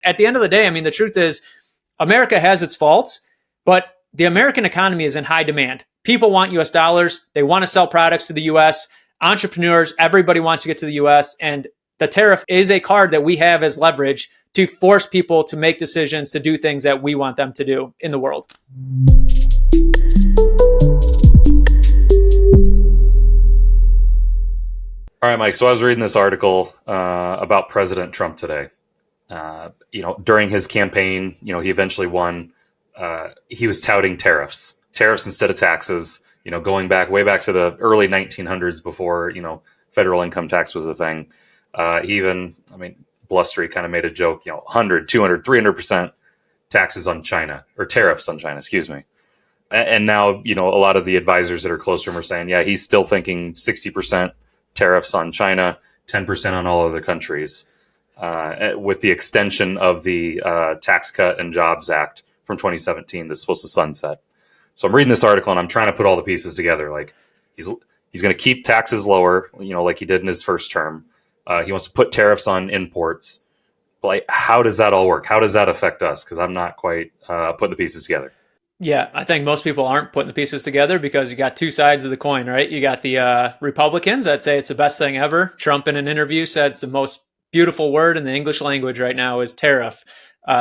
At the end of the day, I mean, the truth is America has its faults, but the American economy is in high demand. People want US dollars. They want to sell products to the US. Entrepreneurs, everybody wants to get to the US. And the tariff is a card that we have as leverage to force people to make decisions to do things that we want them to do in the world. All right, Mike. So I was reading this article about President Trump today. During his campaign, he eventually won. He was touting tariffs instead of taxes. Going way back to the early 1900s before federal income tax was a thing. He even, blustery kind of made a joke. 100, 200, 300% taxes on China, or tariffs on China. Excuse me. And now a lot of the advisors that are close to him are saying, yeah, he's still thinking 60% tariffs on China, 10% on all other countries, with the extension of the Tax Cut and Jobs Act from 2017 that's supposed to sunset. So I'm reading this article and I'm trying to put all the pieces together. Like he's going to keep taxes lower, like he did in his first term. He wants to put tariffs on imports. But how does that all work? How does that affect us? Because I'm not quite putting the pieces together. Yeah, I think most people aren't putting the pieces together because you got two sides of the coin, right? You got the Republicans. I'd say it's the best thing ever. Trump in an interview said it's the most beautiful word in the English language right now is tariff.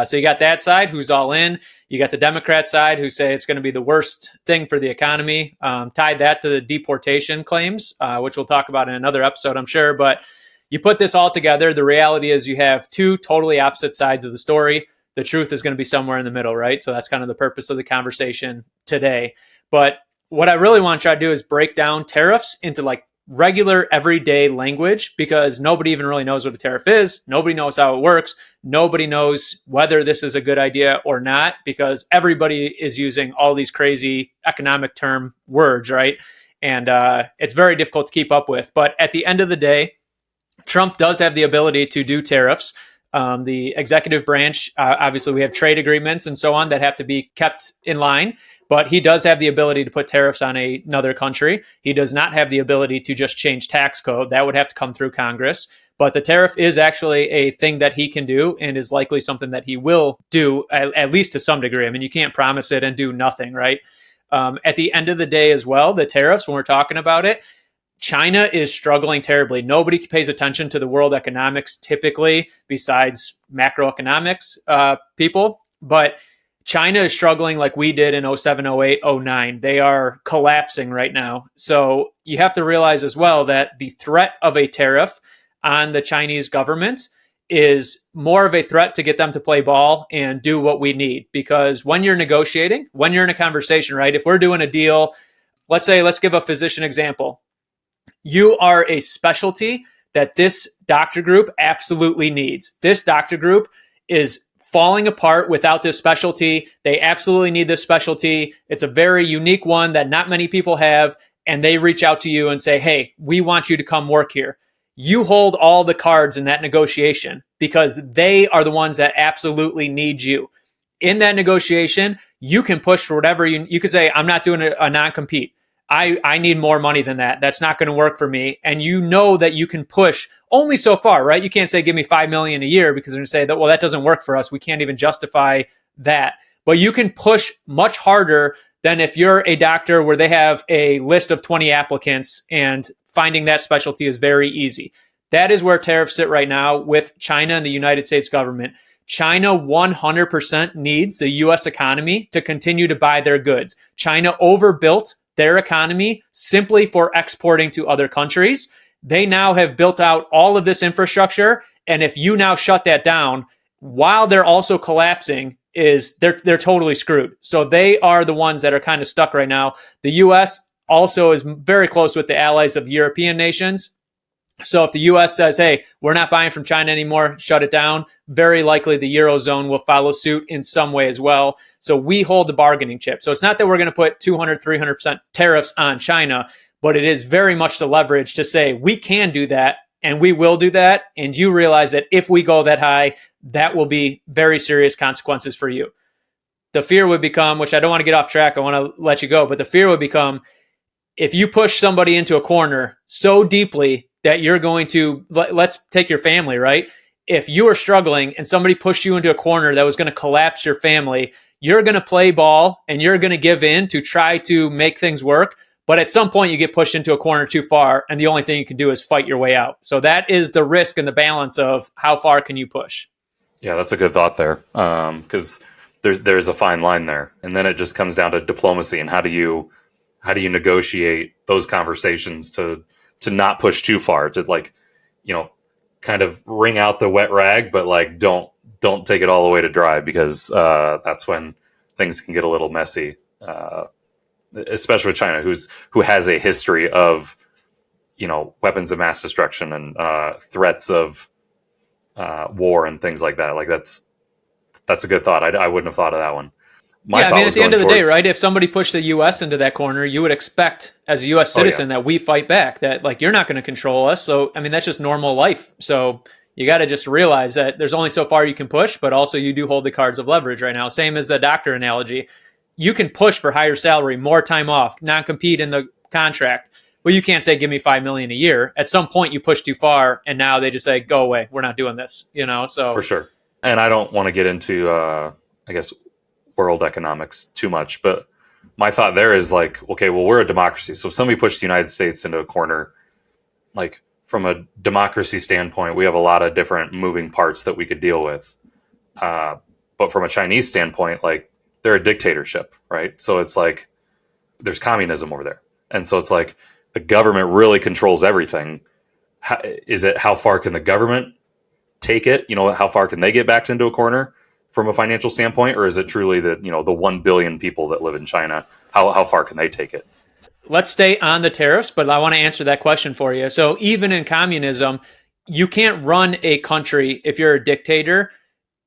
So you got that side who's all in. You got the Democrat side who say it's going to be the worst thing for the economy. Tied that to the deportation claims, which we'll talk about in another episode, I'm sure. But you put this all together, the reality is you have two totally opposite sides of the story. The truth is going to be somewhere in the middle, right? So that's kind of the purpose of the conversation today. But what I really want to try to do is break down tariffs into regular everyday language, because nobody even really knows what a tariff is. Nobody knows how it works. Nobody knows whether this is a good idea or not, because everybody is using all these crazy economic term words, right? And it's very difficult to keep up with. But at the end of the day, Trump does have the ability to do tariffs. The executive branch, obviously we have trade agreements and so on that have to be kept in line, but he does have the ability to put tariffs on another country. He does not have the ability to just change tax code. That would have to come through Congress. But the tariff is actually a thing that he can do and is likely something that he will do, at least to some degree. I mean, you can't promise it and do nothing, right? At the end of the day as well, the tariffs, when we're talking about it, China is struggling terribly. Nobody pays attention to the world economics typically, besides macroeconomics people. But China is struggling like we did in 07, 08, 09. They are collapsing right now. So you have to realize as well that the threat of a tariff on the Chinese government is more of a threat to get them to play ball and do what we need. Because when you're negotiating, when you're in a conversation, right? If we're doing a deal, let's give a physician example. You are a specialty that this doctor group absolutely needs. This doctor group is falling apart without this specialty. They absolutely need this specialty. It's a very unique one that not many people have. And they reach out to you and say, hey, we want you to come work here. You hold all the cards in that negotiation because they are the ones that absolutely need you. In that negotiation, you can push for whatever you could say, I'm not doing a non-compete. I need more money than that. That's not going to work for me. And you know that you can push only so far, right? You can't say, give me $5 million a year, because they're going to say that, well, that doesn't work for us. We can't even justify that. But you can push much harder than if you're a doctor where they have a list of 20 applicants and finding that specialty is very easy. That is where tariffs sit right now with China and the United States government. China 100% needs the U.S. economy to continue to buy their goods. China overbuilt their economy simply for exporting to other countries. They now have built out all of this infrastructure. And if you now shut that down, while they're also collapsing, they're totally screwed. So they are the ones that are kind of stuck right now. The U.S. also is very close with the allies of European nations. So if the U.S. says, hey, we're not buying from China anymore, shut it down, very likely the Eurozone will follow suit in some way as well. So we hold the bargaining chip. So it's not that we're going to put 200, 300% tariffs on China, but it is very much the leverage to say we can do that and we will do that. And you realize that if we go that high, that will be very serious consequences for you. The fear would become, which I don't want to get off track, I want to let you go, but the fear would become if you push somebody into a corner so deeply that you're going to, let's take your family, right? if you are struggling and somebody pushed you into a corner that was going to collapse your family, you're going to play ball and you're going to give in to try to make things work. But at some point, you get pushed into a corner too far, and the only thing you can do is fight your way out. So that is the risk and the balance of how far can you push. Yeah, that's a good thought there, because there's a fine line there, and then it just comes down to diplomacy and how do you negotiate those conversations to not push too far, to like, kind of wring out the wet rag, but like don't take it all the way to dry, because that's when things can get a little messy, especially with China, who has a history of weapons of mass destruction and threats of war and things like that. Like that's a good thought. I wouldn't have thought of that one. At the end of the day, right? If somebody pushed the U.S. into that corner, you would expect as a U.S. citizen that we fight back, that like, you're not going to control us. So, I mean, that's just normal life. So you got to just realize that there's only so far you can push, but also you do hold the cards of leverage right now. Same as the doctor analogy. You can push for higher salary, more time off, non-compete in the contract, but you can't say, give me $5 million a year. At some point you push too far and now they just say, go away. We're not doing this, so. For sure. And I don't want to get into, I guess, world economics too much, but my thought there is like, okay, well, we're a democracy. So if somebody pushed the United States into a corner, like from a democracy standpoint, we have a lot of different moving parts that we could deal with. But from a Chinese standpoint, like they're a dictatorship, right? So it's like there's communism over there. And so it's like the government really controls everything. How far can the government take it? How far can they get backed into a corner from a financial standpoint? Or is it truly that, the 1 billion people that live in China, how far can they take it? Let's stay on the tariffs, but I want to answer that question for you. So even in communism, you can't run a country if you're a dictator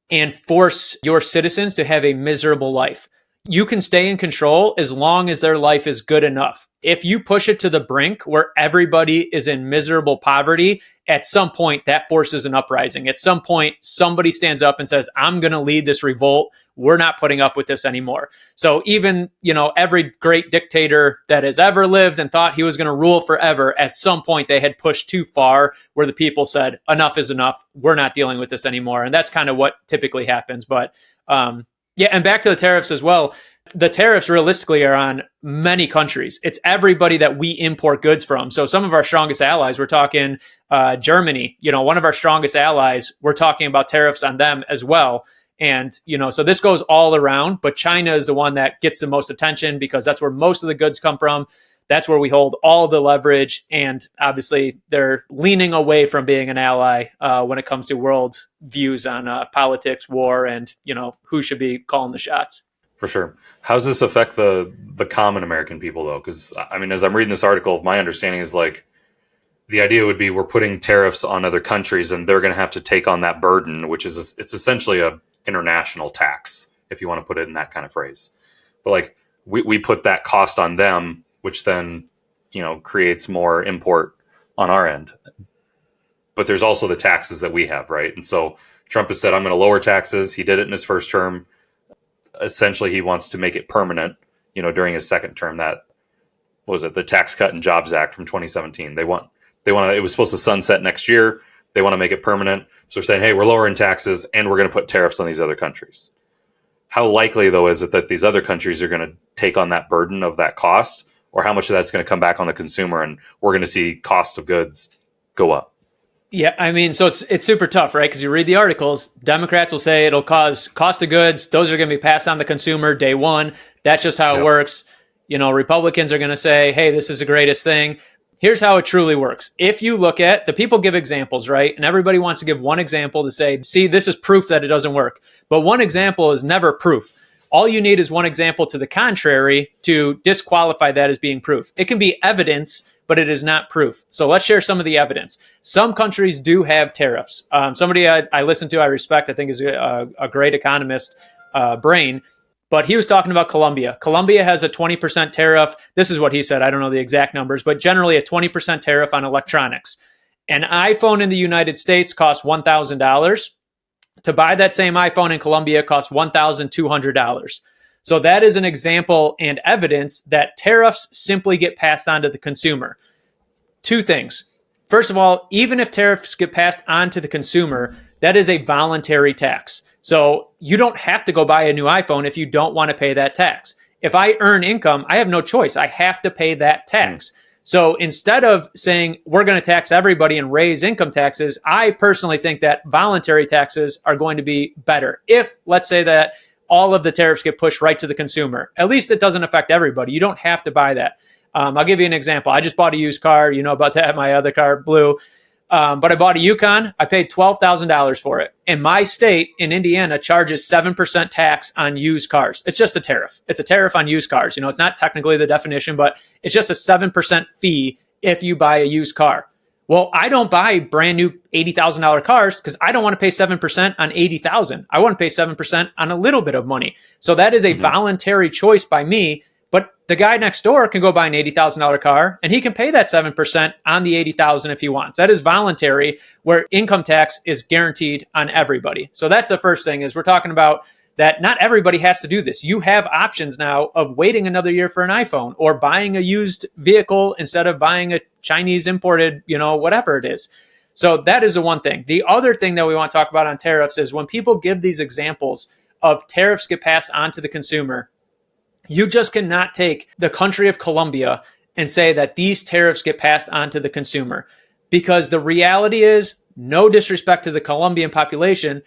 and force your citizens to have a miserable life. You can stay in control as long as their life is good enough. If you push it to the brink where everybody is in miserable poverty, at some point that forces an uprising. At some point, somebody stands up and says, I'm going to lead this revolt. We're not putting up with this anymore. So even, every great dictator that has ever lived and thought he was going to rule forever, at some point they had pushed too far where the people said, enough is enough. We're not dealing with this anymore. And that's kind of what typically happens. But, and back to the tariffs as well. The tariffs realistically are on many countries. It's everybody that we import goods from. So some of our strongest allies, we're talking Germany, one of our strongest allies, we're talking about tariffs on them as well. And, so this goes all around, but China is the one that gets the most attention because that's where most of the goods come from. That's where we hold all the leverage. And obviously they're leaning away from being an ally when it comes to world views on politics, war, and, who should be calling the shots. For sure. How does this affect the common American people, though? Because, I mean, as I'm reading this article, my understanding is like the idea would be we're putting tariffs on other countries and they're going to have to take on that burden, which is it's essentially a international tax, if you want to put it in that kind of phrase. But like we put that cost on them, which then, creates more import on our end. But there's also the taxes that we have, right? And so Trump has said, I'm going to lower taxes. He did it in his first term. Essentially, he wants to make it permanent, during his second term. That was it, the Tax Cut and Jobs Act from 2017. They want it was supposed to sunset next year. They want to make it permanent. So they're saying, hey, we're lowering taxes and we're going to put tariffs on these other countries. How likely, though, is it that these other countries are going to take on that burden of that cost, or how much of that's going to come back on the consumer and we're going to see cost of goods go up? Yeah, I mean, so it's super tough, right? Because you read the articles, Democrats will say it'll cause cost of goods. Those are going to be passed on to the consumer day one. That's just how it works. Republicans are going to say, hey, this is the greatest thing. Here's how it truly works. If you look at the people give examples, right? And everybody wants to give one example to say, see, this is proof that it doesn't work. But one example is never proof. All you need is one example to the contrary to disqualify that as being proof. It can be evidence, but it is not proof. So let's share some of the evidence. Some countries do have tariffs. Somebody I listen to, I respect, I think is a great economist, Brain, but he was talking about Colombia. Colombia has a 20% tariff. This is what he said. I don't know the exact numbers, but generally a 20% tariff on electronics. An iPhone in the United States costs $1,000. To buy that same iPhone in Colombia costs $1,200. So that is an example and evidence that tariffs simply get passed on to the consumer. Two things. First of all, even if tariffs get passed on to the consumer, that is a voluntary tax. So you don't have to go buy a new iPhone if you don't want to pay that tax. If I earn income, I have no choice. I have to pay that tax. So instead of saying we're going to tax everybody and raise income taxes, I personally think that voluntary taxes are going to be better. If, let's say that all of the tariffs get pushed right to the consumer, at least it doesn't affect everybody. You don't have to buy that. I'll give you an example. I just bought a used car. You know about that. My other car, blue. But I bought a Yukon. I paid $12,000 for it. And my state in Indiana charges 7% tax on used cars. It's just a tariff. It's a tariff on used cars. It's not technically the definition, but it's just a 7% fee if you buy a used car. Well, I don't buy brand new $80,000 cars because I don't want to pay 7% on $80,000. I want to pay 7% on a little bit of money. So that is a voluntary choice by me. But the guy next door can go buy an $80,000 car and he can pay that 7% on the $80,000 if he wants. That is voluntary, where income tax is guaranteed on everybody. So that's the first thing, is we're talking about that not everybody has to do this. You have options now of waiting another year for an iPhone or buying a used vehicle instead of buying a Chinese imported, whatever it is. So that is the one thing. The other thing that we want to talk about on tariffs is when people give these examples of tariffs get passed on to the consumer, you just cannot take the country of Colombia and say that these tariffs get passed on to the consumer, because the reality is, no disrespect to the Colombian population,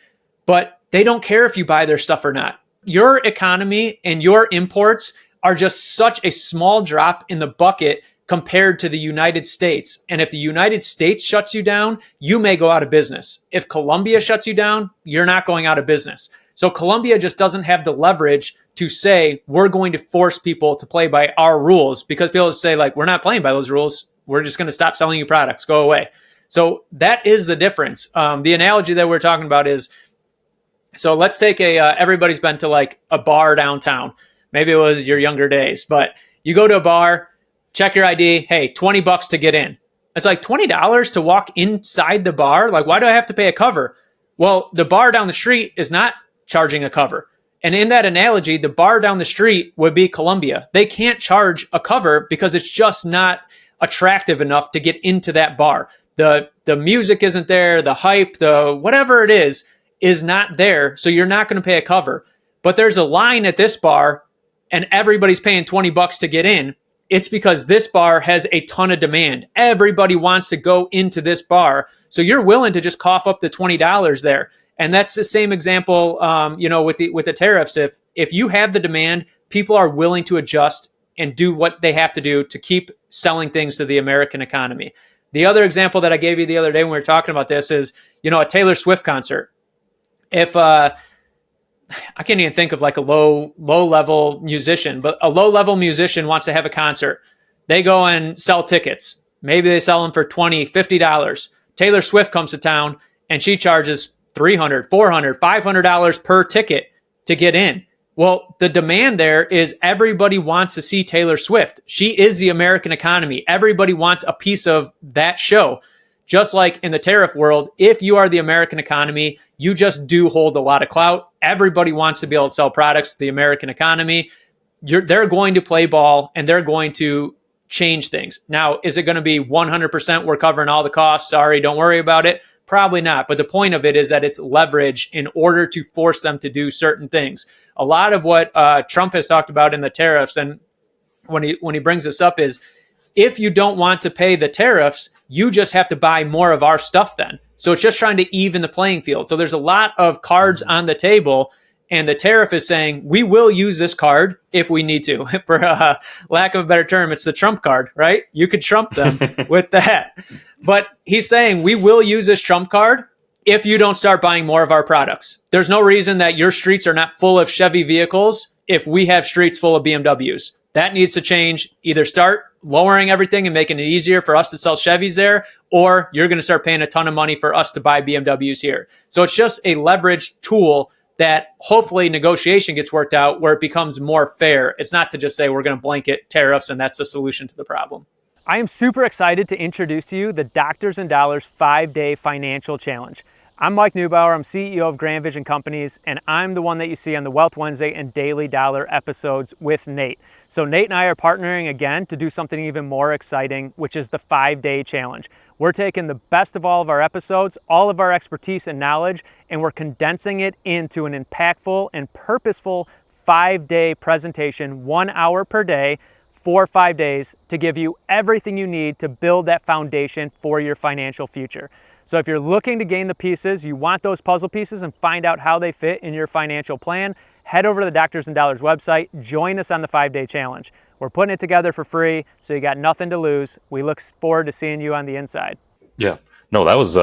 but they don't care if you buy their stuff or not. Your economy and your imports are just such a small drop in the bucket compared to the United States. And if the United States shuts you down, you may go out of business. If Colombia shuts you down, you're not going out of business. So Colombia just doesn't have the leverage to say, we're going to force people to play by our rules, because people say, like, we're not playing by those rules. We're just going to stop selling you products. Go away. So that is the difference. The analogy that we're talking about is, so let's take everybody's been to like a bar downtown. Maybe it was your younger days, but you go to a bar, check your ID. Hey, $20 to get in. It's like $20 to walk inside the bar. Like, why do I have to pay a cover? Well, the bar down the street is not charging a cover. And in that analogy, the bar down the street would be Colombia. They can't charge a cover because it's just not attractive enough to get into that bar. The music isn't there, the hype, the whatever it is not there. So you're not going to pay a cover. But there's a line at this bar and everybody's paying $20 to get in. It's because this bar has a ton of demand. Everybody wants to go into this bar. So you're willing to just cough up the $20 there. And that's the same example, with the tariffs. If you have the demand, people are willing to adjust and do what they have to do to keep selling things to the American economy. The other example that I gave you the other day when we were talking about this is, a Taylor Swift concert. If I can't even think of like a low level musician, but a low level musician wants to have a concert. They go and sell tickets. Maybe they sell them for $20, $50. Taylor Swift comes to town and she charges $300, $400, $500 per ticket to get in. Well, the demand there is everybody wants to see Taylor Swift. She is the American economy. Everybody wants a piece of that show. Just like in the tariff world, if you are the American economy, you just do hold a lot of clout. Everybody wants to be able to sell products to the American economy. They're going to play ball and they're going to change things. Now, is it going to be 100% we're covering all the costs? Sorry, don't worry about it. Probably not. But the point of it is that it's leverage in order to force them to do certain things. A lot of what Trump has talked about in the tariffs, and when he brings this up, is if you don't want to pay the tariffs, you just have to buy more of our stuff then. So it's just trying to even the playing field. So there's a lot of cards on the table, and the tariff is saying, we will use this card if we need to. For lack of a better term, it's the Trump card, right? You could trump them with that. But he's saying, we will use this Trump card if you don't start buying more of our products. There's no reason that your streets are not full of Chevy vehicles if we have streets full of BMWs. That needs to change. Either start lowering everything and making it easier for us to sell Chevys there, or you're going to start paying a ton of money for us to buy BMWs here. So it's just a leverage tool that hopefully negotiation gets worked out where it becomes more fair. It's not to just say we're going to blanket tariffs and that's the solution to the problem. I am super excited to introduce to you the Doctors and Dollars 5-Day Financial Challenge. I'm Mike Neubauer. I'm CEO of Grand Vision Companies, and I'm the one that you see on the Wealth Wednesday and Daily Dollar episodes with Nate. So Nate and I are partnering again to do something even more exciting, which is the 5-day challenge. We're taking the best of all of our episodes, all of our expertise and knowledge, and we're condensing it into an impactful and purposeful 5-day presentation, 1 hour per day, for 5 days, to give you everything you need to build that foundation for your financial future. So if you're looking to gain the pieces, you want those puzzle pieces and find out how they fit in your financial plan, head over to the Doctors and Dollars website, join us on the 5-day challenge. We're putting it together for free, so you got nothing to lose. We look forward to seeing you on the inside. Yeah, no, that was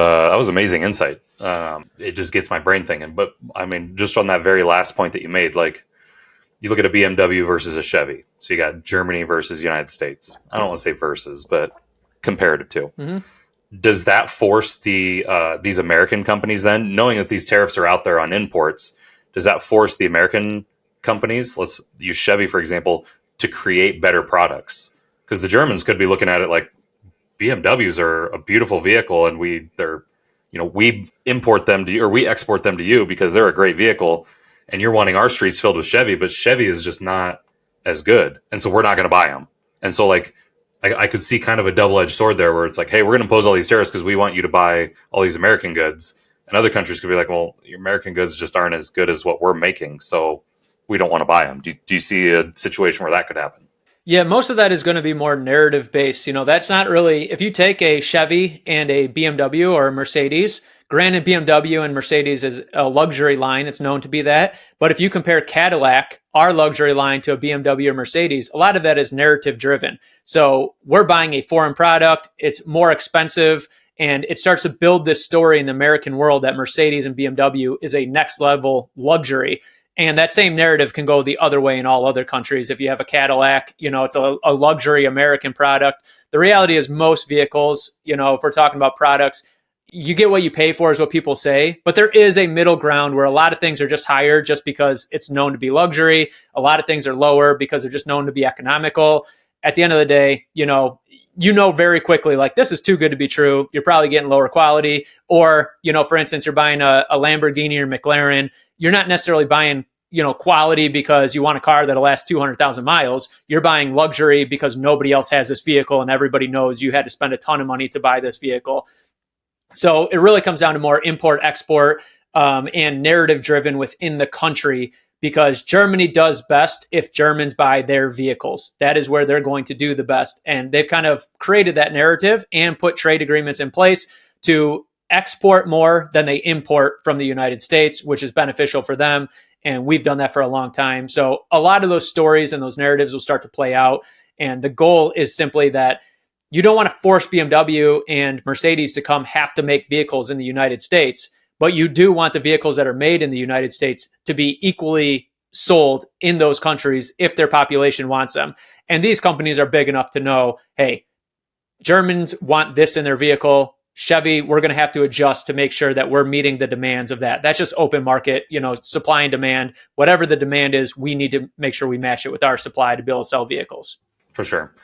amazing insight. It just gets my brain thinking. But I mean, just on that very last point that you made, like you look at a BMW versus a Chevy. So you got Germany versus United States. I don't want to say versus, but comparative to. Mm-hmm. Does that force these American companies then, knowing that these tariffs are out there on imports, does that force the American companies, let's use Chevy for example, to create better products? Because the Germans could be looking at it like BMWs are a beautiful vehicle, and we import them to you, or we export them to you because they're a great vehicle, and you're wanting our streets filled with Chevy, but Chevy is just not as good, and so we're not going to buy them. And so like I could see kind of a double-edged sword there where it's like, hey, we're going to impose all these tariffs because we want you to buy all these American goods. And other countries could be like, well, your American goods just aren't as good as what we're making, so we don't want to buy them. Do you see a situation where that could happen? Yeah, most of that is going to be more narrative based. That's not really, if you take a Chevy and a BMW or a Mercedes, granted BMW and Mercedes is a luxury line, it's known to be that. But if you compare Cadillac, our luxury line, to a BMW or Mercedes, a lot of that is narrative driven. So we're buying a foreign product, it's more expensive, and it starts to build this story in the American world that Mercedes and BMW is a next level luxury. And that same narrative can go the other way in all other countries. If you have a Cadillac, it's a luxury American product. The reality is most vehicles, if we're talking about products, you get what you pay for is what people say. But there is a middle ground where a lot of things are just higher just because it's known to be luxury. A lot of things are lower because they're just known to be economical. At the end of the day, very quickly, like, this is too good to be true. You're probably getting lower quality. Or, for instance, you're buying a Lamborghini or McLaren. You're not necessarily buying, quality because you want a car that'll last 200,000 miles. You're buying luxury because nobody else has this vehicle and everybody knows you had to spend a ton of money to buy this vehicle. So it really comes down to more import, export, and narrative driven within the country, because Germany does best if Germans buy their vehicles. That is where they're going to do the best. And they've kind of created that narrative and put trade agreements in place to export more than they import from the United States, which is beneficial for them. And we've done that for a long time. So a lot of those stories and those narratives will start to play out. And the goal is simply that you don't want to force BMW and Mercedes to have to make vehicles in the United States, but you do want the vehicles that are made in the United States to be equally sold in those countries if their population wants them. And these companies are big enough to know, hey, Germans want this in their vehicle. Chevy, we're going to have to adjust to make sure that we're meeting the demands of that. That's just open market, supply and demand. Whatever the demand is, we need to make sure we match it with our supply to be able to sell vehicles. For sure.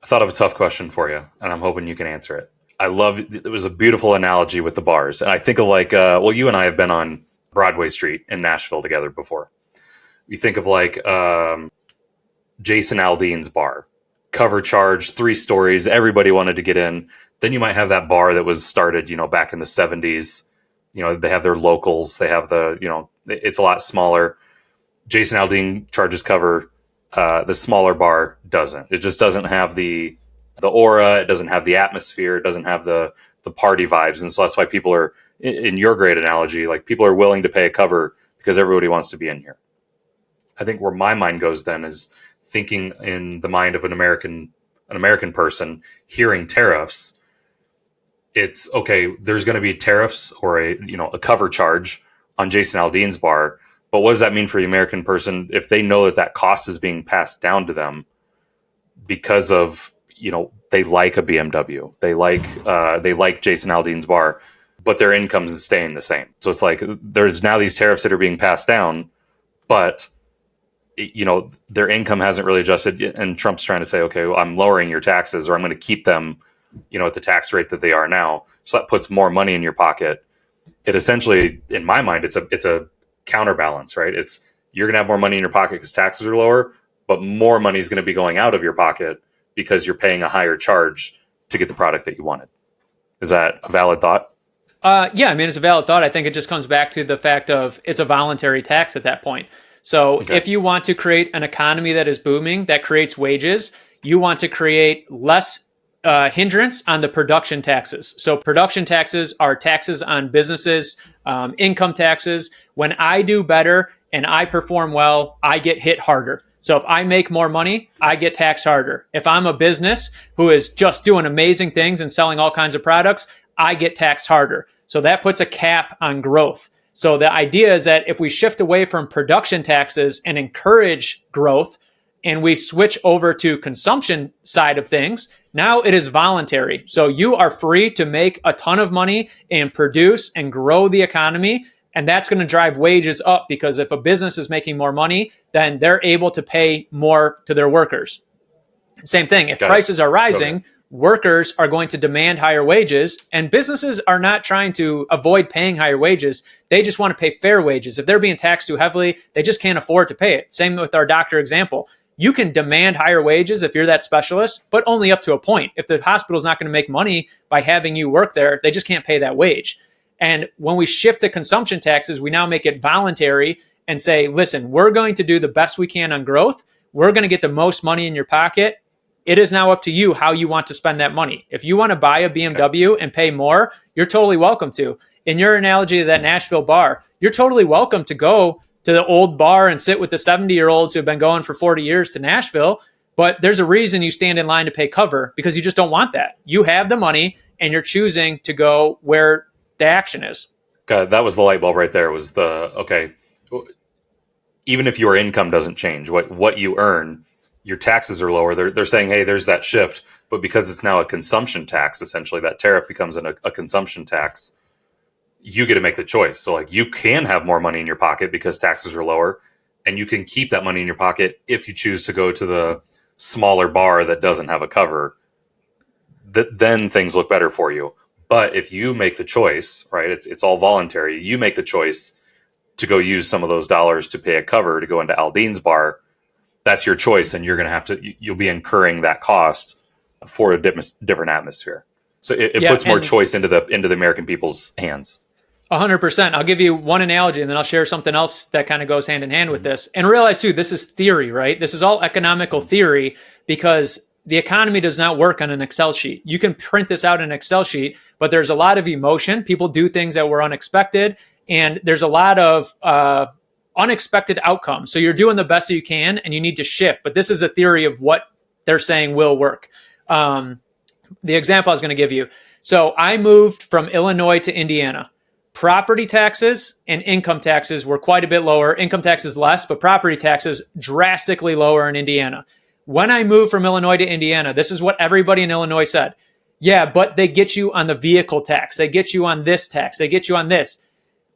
I thought of a tough question for you, and I'm hoping you can answer it. It was a beautiful analogy with the bars. And I think of like, you and I have been on Broadway Street in Nashville together before. You think of like Jason Aldean's bar, cover charge, 3 stories, everybody wanted to get in. Then you might have that bar that was started, back in the 70s. They have their locals, they have it's a lot smaller. Jason Aldean charges cover. The smaller bar doesn't. It just doesn't have the aura. It doesn't have the atmosphere. It doesn't have the party vibes. And so that's why people are, in your great analogy, like people are willing to pay a cover because everybody wants to be in here. I think where my mind goes then is thinking in the mind of an American person hearing tariffs. It's okay. There's going to be tariffs or a cover charge on Jason Aldean's bar. But what does that mean for the American person if they know that cost is being passed down to them because of, they like a BMW, they like Jason Aldean's bar, but their income is staying the same. So it's like there's now these tariffs that are being passed down, but their income hasn't really adjusted. And Trump's trying to say, okay, well, I'm lowering your taxes, or I'm going to keep them, at the tax rate that they are now. So that puts more money in your pocket. it essentially, in my mind, it's a counterbalance, right? It's you're going to have more money in your pocket because taxes are lower, but more money is going to be going out of your pocket because you're paying a higher charge to get the product that you wanted. Is that a valid thought? Yeah, I mean, it's a valid thought. I think it just comes back to the fact of it's a voluntary tax at that point. So Okay. if you want to create an economy that is booming, that creates wages, you want to create less hindrance on the production taxes. So production taxes are taxes on businesses, income taxes. When I do better and I perform well, I get hit harder. So if I make more money, I get taxed harder. If I'm a business who is just doing amazing things and selling all kinds of products, I get taxed harder. So that puts a cap on growth. So the idea is that if we shift away from production taxes and encourage growth, and we switch over to consumption side of things, now it is voluntary. So you are free to make a ton of money and produce and grow the economy. And that's going to drive wages up, because if a business is making more money, then they're able to pay more to their workers. Same thing. If prices are rising, workers are going to demand higher wages, and businesses are not trying to avoid paying higher wages. They just want to pay fair wages. If they're being taxed too heavily, they just can't afford to pay it. Same with our doctor example. You can demand higher wages if you're that specialist, but only up to a point. If the hospital's not going to make money by having you work there, they just can't pay that wage. And when we shift to consumption taxes, we now make it voluntary and say, listen, we're going to do the best we can on growth. We're going to get the most money in your pocket. It is now up to you how you want to spend that money. If you want to buy a BMW and pay more, you're totally welcome to. In your analogy of that Nashville bar, you're totally welcome to go to the old bar and sit with the 70-year-olds who have been going for 40 years to Nashville. But there's a reason you stand in line to pay cover, because you just don't want that. You have the money and you're choosing to go where the action is. God, that was the light bulb right there. Was the okay? Even if your income doesn't change, what you earn, your taxes are lower. They're saying, hey, there's that shift, but because it's now a consumption tax, essentially that tariff becomes a consumption tax. You get to make the choice. So like you can have more money in your pocket because taxes are lower, and you can keep that money in your pocket if you choose to go to the smaller bar that doesn't have a cover. Then things look better for you. But if you make the choice, right, it's all voluntary. You make the choice to go use some of those dollars to pay a cover to go into Aldean's bar. That's your choice, and you're going to have to. You'll be incurring that cost for a different atmosphere. So it puts more choice into the American people's hands. 100%. I'll give you one analogy, and then I'll share something else that kind of goes hand in hand with this. And realize too, this is theory, right? This is all economical theory, because the economy does not work on an Excel sheet. You can print this out in an Excel sheet, but there's a lot of emotion. People do things that were unexpected, and there's a lot of unexpected outcomes. So you're doing the best that you can, and you need to shift. But this is a theory of what they're saying will work. The example I was going to give you. So I moved from Illinois to Indiana. Property taxes and income taxes were quite a bit lower. Income taxes less, but property taxes drastically lower in Indiana. When I moved from Illinois to Indiana, this is what everybody in Illinois said. Yeah, but they get you on the vehicle tax. They get you on this tax. They get you on this.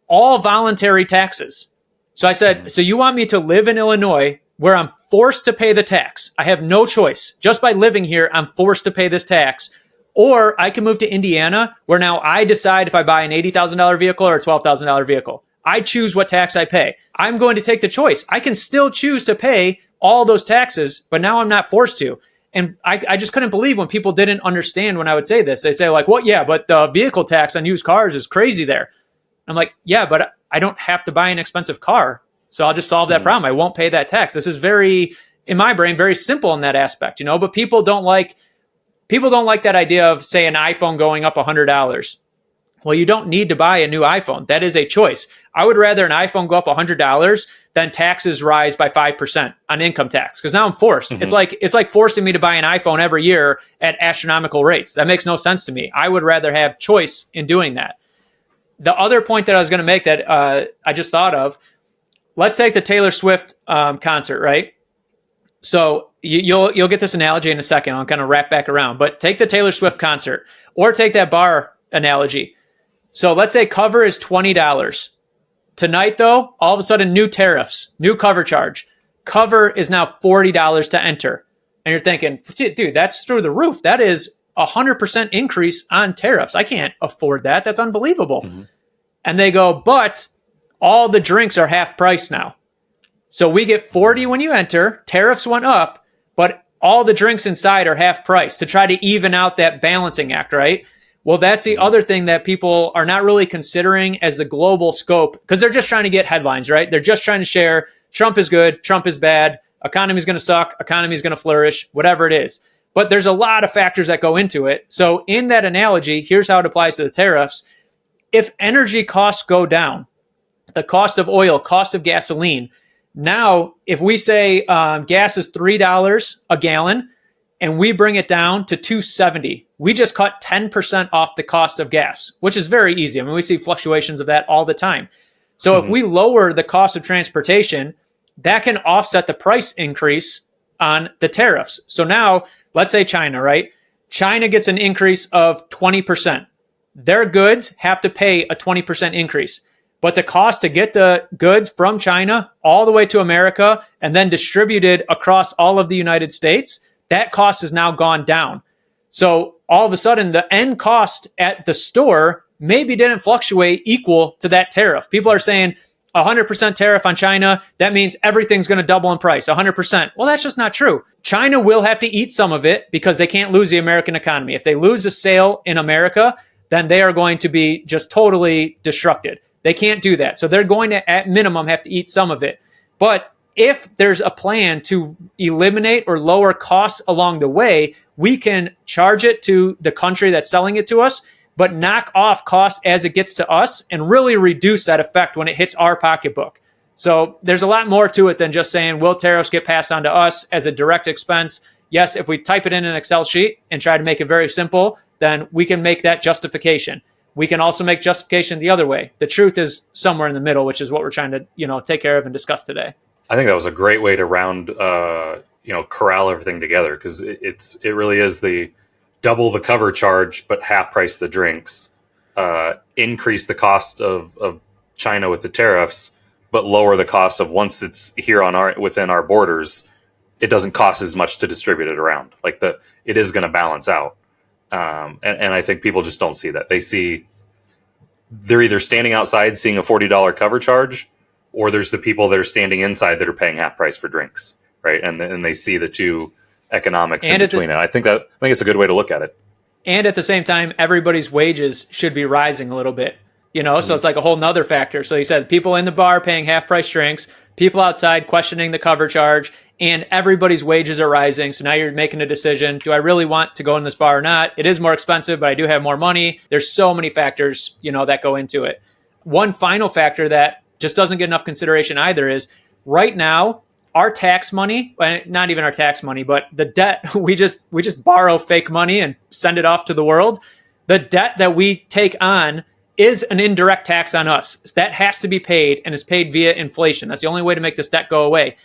All voluntary taxes. So I said, so you want me to live in Illinois where I'm forced to pay the tax? I have no choice. Just by living here, I'm forced to pay this tax. Or I can move to Indiana where now I decide if I buy an $80,000 vehicle or a $12,000 vehicle. I choose what tax I pay. I'm going to take the choice. I can still choose to pay all those taxes, but now I'm not forced to. And I just couldn't believe when people didn't understand when I would say this. They say like, well, yeah, but the vehicle tax on used cars is crazy there. I'm like, yeah, but I don't have to buy an expensive car. So I'll just solve that problem. I won't pay that tax. This is very, in my brain, very simple in that aspect, you know, but people don't like that idea of, say, an iPhone going up $100. Well, you don't need to buy a new iPhone. That is a choice. I would rather an iPhone go up $100 than taxes rise by 5% on income tax, because now I'm forced. It's like forcing me to buy an iPhone every year at astronomical rates. That makes no sense to me. I would rather have choice in doing that. The other point that I was going to make that I just thought of, let's take the Taylor Swift concert, right? So you'll get this analogy in a second. I'll kind of wrap back around, but take the Taylor Swift concert or take that bar analogy. So let's say cover is $20. Tonight, though, all of a sudden, new tariffs, new cover charge. Cover is now $40 to enter. And you're thinking, dude, that's through the roof. That is 100% increase on tariffs. I can't afford that. That's unbelievable. And they go, but all the drinks are half price now. So we get 40 when you enter, tariffs went up, but all the drinks inside are half price to try to even out that balancing act, right? Well, that's the other thing that people are not really considering as the global scope, because they're just trying to get headlines, right? They're just trying to share Trump is good, Trump is bad, economy's going to suck, economy's going to flourish, whatever it is. But there's a lot of factors that go into it. So in that analogy, here's how it applies to the tariffs. If energy costs go down, the cost of oil, cost of gasoline, now if we say gas is $3 a gallon and we bring it down to $2.70, we just cut 10% off the cost of gas, which is very easy. I mean, we see fluctuations of that all the time. So if we lower the cost of transportation, that can offset the price increase on the tariffs. So now let's say China, right? China gets an increase of 20%. Their goods have to pay a 20% increase. But the cost to get the goods from China all the way to America and then distributed across all of the United States, that cost has now gone down. So all of a sudden, the end cost at the store maybe didn't fluctuate equal to that tariff. People are saying 100% tariff on China, that means everything's going to double in price, 100%. Well, that's just not true. China will have to eat some of it because they can't lose the American economy. If they lose a sale in America, then they are going to be just totally destructed. They can't do that. So they're going to, at minimum, have to eat some of it. But if there's a plan to eliminate or lower costs along the way, we can charge it to the country that's selling it to us, but knock off costs as it gets to us and really reduce that effect when it hits our pocketbook. So there's a lot more to it than just saying, will tariffs get passed on to us as a direct expense? Yes, if we type it in an Excel sheet and try to make it very simple, then we can make that justification. We can also make justification the other way. The truth is somewhere in the middle, which is what we're trying to, take care of and discuss today. I think that was a great way to round, corral everything together, because it really is the double the cover charge, but half price the drinks, increase the cost of China with the tariffs, but lower the cost of once it's here within our borders, it doesn't cost as much to distribute it around. It is going to balance out. And I think people just don't see that. They're either standing outside seeing a $40 cover charge, or there's the people that are standing inside that are paying half price for drinks, right? And they see the two economics in between it. I think it's a good way to look at it. And at the same time, everybody's wages should be rising a little bit, so it's like a whole nother factor. So you said people in the bar paying half price drinks, people outside questioning the cover charge, and everybody's wages are rising. So now you're making a decision. Do I really want to go in this bar or not? It is more expensive, but I do have more money. There's so many factors, that go into it. One final factor that just doesn't get enough consideration either is right now, our tax money, not even our tax money, but the debt, we just borrow fake money and send it off to the world. The debt that we take on is an indirect tax on us. That has to be paid and is paid via inflation. That's the only way to make this debt go away.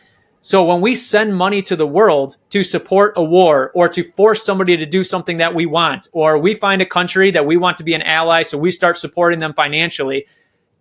So when we send money to the world to support a war or to force somebody to do something that we want, or we find a country that we want to be an ally, so we start supporting them financially,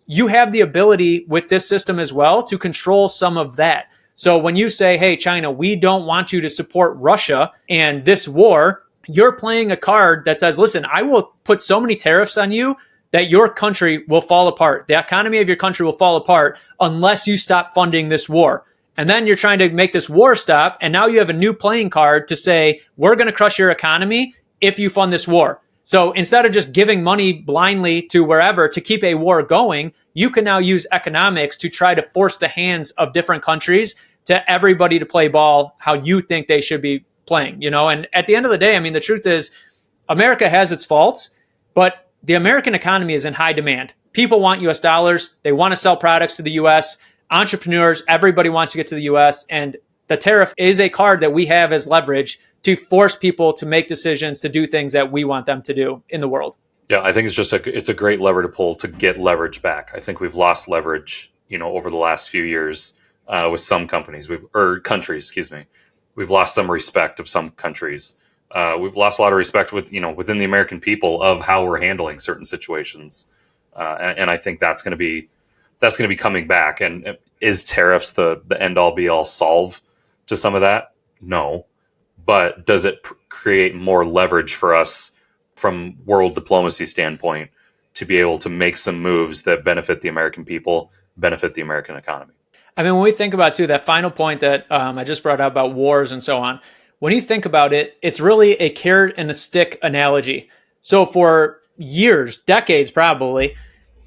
you have the ability with this system as well to control some of that. So when you say, hey, China, we don't want you to support Russia and this war, you're playing a card that says, listen, I will put so many tariffs on you that your country will fall apart. The economy of your country will fall apart unless you stop funding this war. And then you're trying to make this war stop. And now you have a new playing card to say, we're going to crush your economy if you fund this war. So instead of just giving money blindly to wherever to keep a war going, you can now use economics to try to force the hands of different countries to everybody to play ball how you think they should be playing, And at the end of the day, I mean, the truth is America has its faults, but the American economy is in high demand. People want US dollars. They want to sell products to the US. Entrepreneurs, everybody wants to get to the US. And the tariff is a card that we have as leverage to force people to make decisions to do things that we want them to do in the world. Yeah, I think it's a great lever to pull to get leverage back. I think we've lost leverage, over the last few years with some companies, countries, excuse me. We've lost some respect of some countries. We've lost a lot of respect within the American people of how we're handling certain situations, and I think that's going to be coming back. And is tariffs the end all be all solve to some of that? No, but does it create more leverage for us from world diplomacy standpoint to be able to make some moves that benefit the American people, benefit the American economy. I mean, when we think about too, that final point that I just brought up about wars and so on, when you think about it, it's really a carrot and a stick analogy. So for years, decades probably,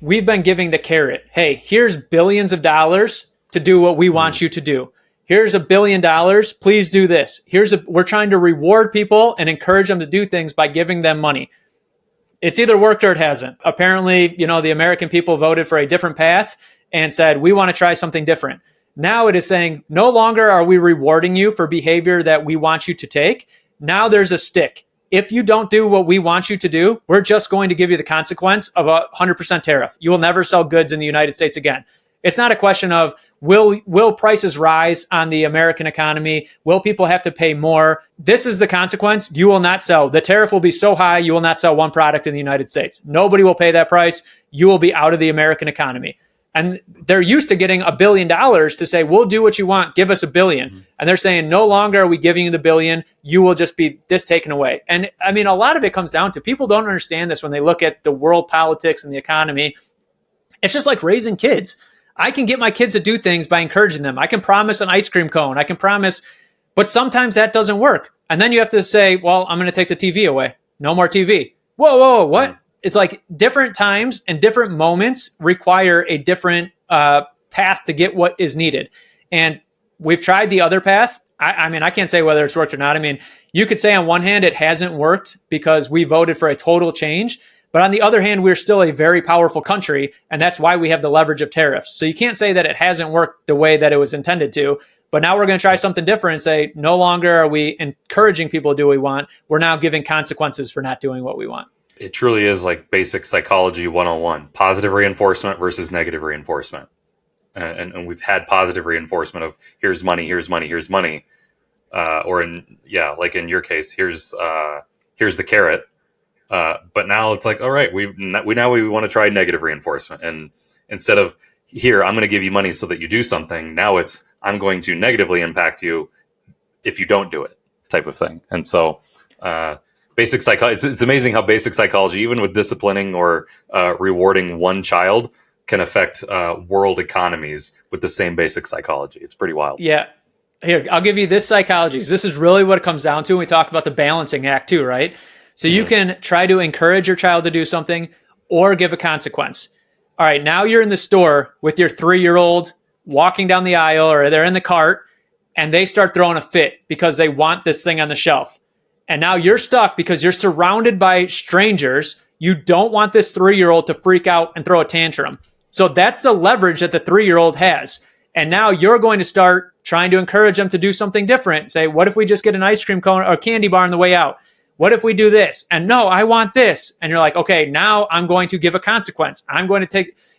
we've been giving the carrot. Hey, here's billions of dollars to do what we want you to do. Here's $1 billion. Please do this. We're trying to reward people and encourage them to do things by giving them money. It's either worked or it hasn't. Apparently, the American people voted for a different path and said, we want to try something different. Now it is saying, no longer are we rewarding you for behavior that we want you to take. Now there's a stick. If you don't do what we want you to do, we're just going to give you the consequence of a 100% tariff. You will never sell goods in the United States again. It's not a question of will prices rise on the American economy? Will people have to pay more? This is the consequence. You will not sell. The tariff will be so high, you will not sell one product in the United States. Nobody will pay that price. You will be out of the American economy. And they're used to getting $1 billion to say, we'll do what you want. Give us $1 billion. Mm-hmm. And they're saying, no longer are we giving you the $1 billion. You will just be this taken away. And I mean, a lot of it comes down to people don't understand this when they look at the world politics and the economy. It's just like raising kids. I can get my kids to do things by encouraging them. I can promise an ice cream cone. I can promise, but sometimes that doesn't work. And then you have to say, well, I'm going to take the TV away. No more TV. Whoa, what? It's like different times and different moments require a different path to get what is needed. And we've tried the other path. I mean, I can't say whether it's worked or not. I mean, you could say on one hand, it hasn't worked because we voted for a total change. But on the other hand, we're still a very powerful country, and that's why we have the leverage of tariffs. So you can't say that it hasn't worked the way that it was intended to. But now we're going to try something different and say, no longer are we encouraging people to do what we want. We're now giving consequences for not doing what we want. It truly is like basic psychology 101, positive reinforcement versus negative reinforcement. And we've had positive reinforcement of here's money, here's money, here's money. Or like in your case, here's the carrot. But now it's like, all right, we want to try negative reinforcement. And instead of here, I'm going to give you money so that you do something. Now it's, I'm going to negatively impact you if you don't do it type of thing. And so, basic psychology, it's amazing how basic psychology, even with disciplining or rewarding one child, can affect world economies with the same basic psychology. It's pretty wild. Yeah. Here, I'll give you this psychology. This is really what it comes down to when we talk about the balancing act too, right? So you can try to encourage your child to do something or give a consequence. All right, now you're in the store with your 3-year-old walking down the aisle or they're in the cart and they start throwing a fit because they want this thing on the shelf. And now you're stuck because you're surrounded by strangers. You don't want this 3-year-old to freak out and throw a tantrum. So that's the leverage that the 3-year-old has. And now you're going to start trying to encourage them to do something different. Say, what if we just get an ice cream cone or a candy bar on the way out? What if we do this? And no, I want this. And you're like, okay, now I'm going to give a consequence.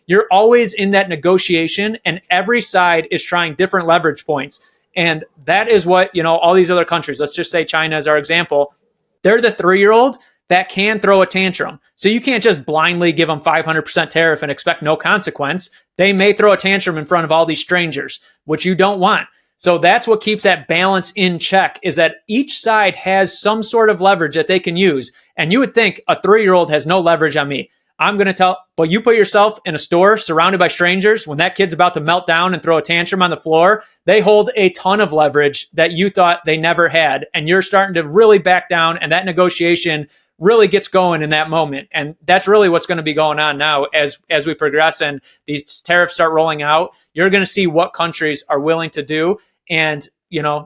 You're always in that negotiation and every side is trying different leverage points. And that is what, all these other countries, let's just say China as our example, they're the 3-year-old that can throw a tantrum. So you can't just blindly give them 500% tariff and expect no consequence. They may throw a tantrum in front of all these strangers, which you don't want. So that's what keeps that balance in check, is that each side has some sort of leverage that they can use. And you would think a 3-year-old has no leverage on me. I'm going to tell, but you put yourself in a store surrounded by strangers, when that kid's about to melt down and throw a tantrum on the floor, they hold a ton of leverage that you thought they never had. And you're starting to really back down, and that negotiation really gets going in that moment. And that's really what's going to be going on now as we progress and these tariffs start rolling out. You're going to see what countries are willing to do. And,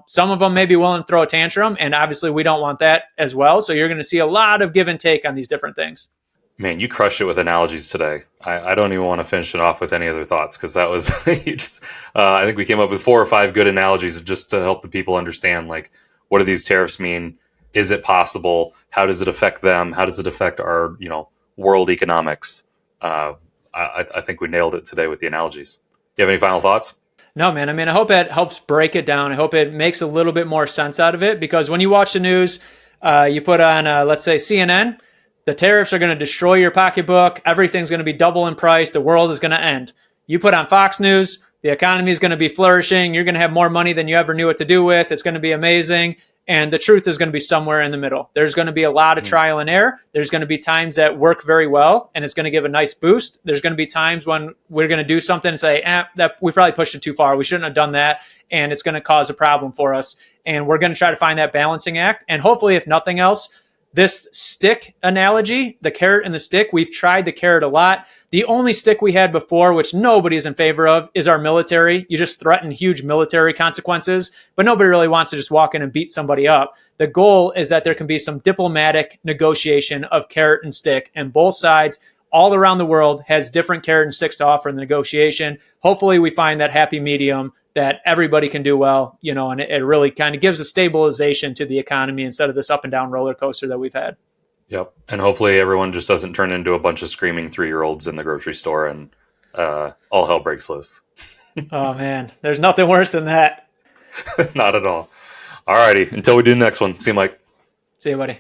some of them may be willing to throw a tantrum. And obviously we don't want that as well. So you're going to see a lot of give and take on these different things. Man, you crushed it with analogies today. I don't even want to finish it off with any other thoughts because that was I think we came up with 4 or 5 good analogies just to help the people understand, like, what do these tariffs mean? Is it possible? How does it affect them? How does it affect our, world economics? I think we nailed it today with the analogies. You have any final thoughts? No, man. I mean, I hope it helps break it down. I hope it makes a little bit more sense out of it, because when you watch the news, you put on, let's say, CNN, the tariffs are going to destroy your pocketbook. Everything's going to be double in price. The world is going to end. You put on Fox News, The economy is going to be flourishing. You're going to have more money than you ever knew what to do with. It's going to be amazing. And the truth is going to be somewhere in the middle. There's going to be a lot of trial and error. There's going to be times that work very well, and it's going to give a nice boost. There's going to be times when we're going to do something and say, that we probably pushed it too far. We shouldn't have done that, and it's going to cause a problem for us. And we're going to try to find that balancing act. And hopefully, if nothing else, this stick analogy, the carrot and the stick, we've tried the carrot a lot. The only stick we had before, which nobody is in favor of, is our military. You just threaten huge military consequences, but nobody really wants to just walk in and beat somebody up. The goal is that there can be some diplomatic negotiation of carrot and stick, and both sides all around the world has different carrot and sticks to offer in the negotiation. Hopefully we find that happy medium that everybody can do well, and it really kind of gives a stabilization to the economy instead of this up and down roller coaster that we've had. Yep. And hopefully everyone just doesn't turn into a bunch of screaming 3-year-olds in the grocery store and all hell breaks loose. Oh, man. There's nothing worse than that. Not at all. All righty. Until we do the next one. See you, Mike. See you, buddy.